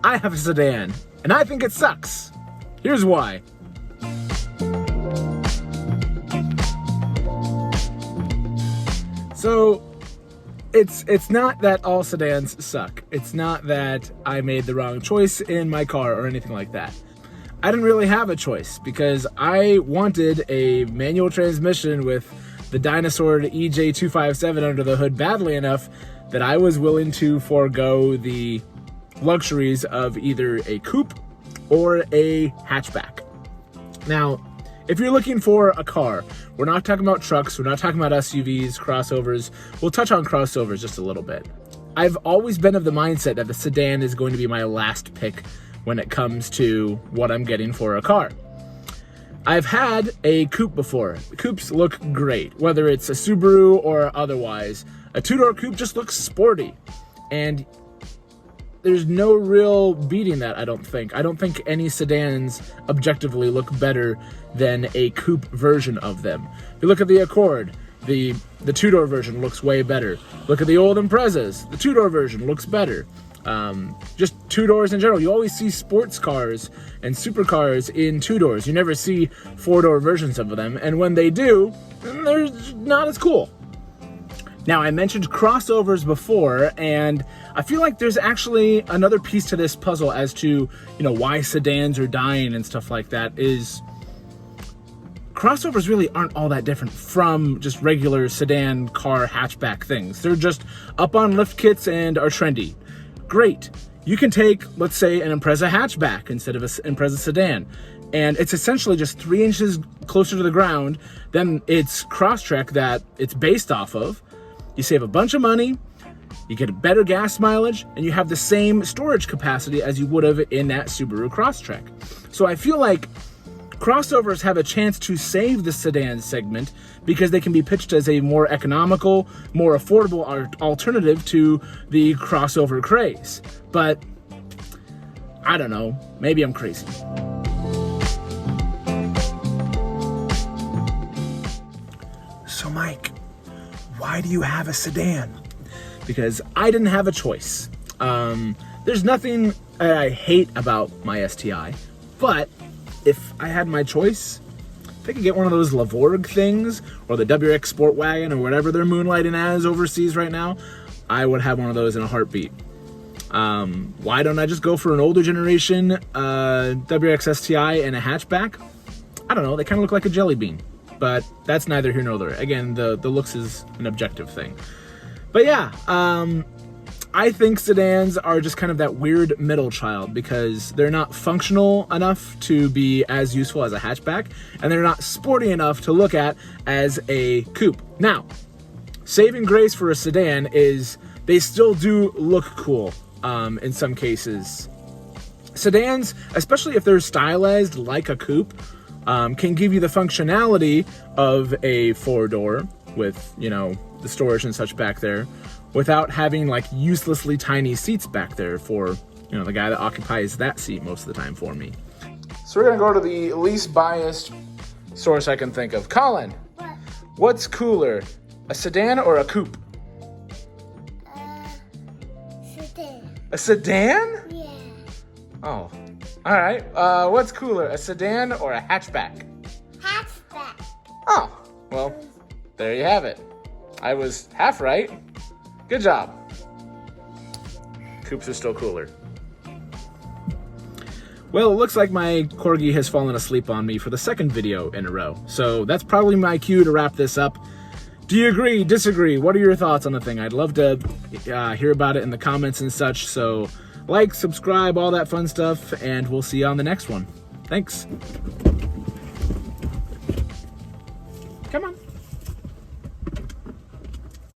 I have a sedan, and I think it sucks. Here's why. So, it's not that all sedans suck. It's not that I made the wrong choice in my car or anything like that. I didn't really have a choice because I wanted a manual transmission with the dinosaur EJ257 under the hood badly enough that I was willing to forego the luxuries of either a coupe or a hatchback. Now, if you're looking for a car, we're not talking about trucks, we're not talking about SUVs, crossovers. We'll touch on crossovers just a little bit. I've always been of the mindset that the sedan is going to be my last pick when it comes to what I'm getting for a car. I've had a coupe before. The coupes look great, whether it's a Subaru or otherwise. A two-door coupe just looks sporty, and there's no real beating that, I don't think. I don't think any sedans objectively look better than a coupe version of them. If you look at the Accord, the two-door version looks way better. Look at the old Imprezas, the two-door version looks better. Just two doors in general. You always see sports cars and supercars in two doors. You never see four-door versions of them, and when they do, they're not as cool. Now, I mentioned crossovers before, and I feel like there's actually another piece to this puzzle as to, why sedans are dying and stuff like that is crossovers really aren't all that different from just regular sedan car hatchback things. They're just up on lift kits and are trendy. Great. You can take, let's say, an Impreza hatchback instead of an Impreza sedan, and it's essentially just 3 inches closer to the ground than its Crosstrek that it's based off of. You save a bunch of money, you get a better gas mileage, and you have the same storage capacity as you would have in that Subaru Crosstrek. So I feel like crossovers have a chance to save the sedan segment because they can be pitched as a more economical, more affordable alternative to the crossover craze. But I don't know, maybe I'm crazy. So Mike, why do you have a sedan? Because I didn't have a choice. There's nothing I hate about my STI, but if I had my choice, if I could get one of those Lavorg things or the WRX Sport Wagon or whatever they're moonlighting as overseas right now, I would have one of those in a heartbeat. Why don't I just go for an older generation WRX STI and a hatchback? I don't know, they kind of look like a jelly bean. But that's neither here nor there. Again, the looks is an objective thing. But yeah, I think sedans are just kind of that weird middle child because they're not functional enough to be as useful as a hatchback, and they're not sporty enough to look at as a coupe. Now, saving grace for a sedan is they still do look cool in some cases. Sedans, especially if they're stylized like a coupe, can give you the functionality of a four-door with, the storage and such back there without having like uselessly tiny seats back there for, the guy that occupies that seat most of the time for me. So we're gonna go to the least biased source I can think of. Colin, what's cooler, a sedan or a coupe? Sedan. A sedan? Yeah. Oh, all right. What's cooler, a sedan or a hatchback? Hatchback. Oh, well, there you have it. I was half right. Good job. Coupes are still cooler. Well, it looks like my corgi has fallen asleep on me for the second video in a row. So that's probably my cue to wrap this up. Do you agree, disagree? What are your thoughts on the thing? I'd love to hear about it in the comments and such. So like, subscribe, all that fun stuff, and we'll see you on the next one. Thanks. Come on.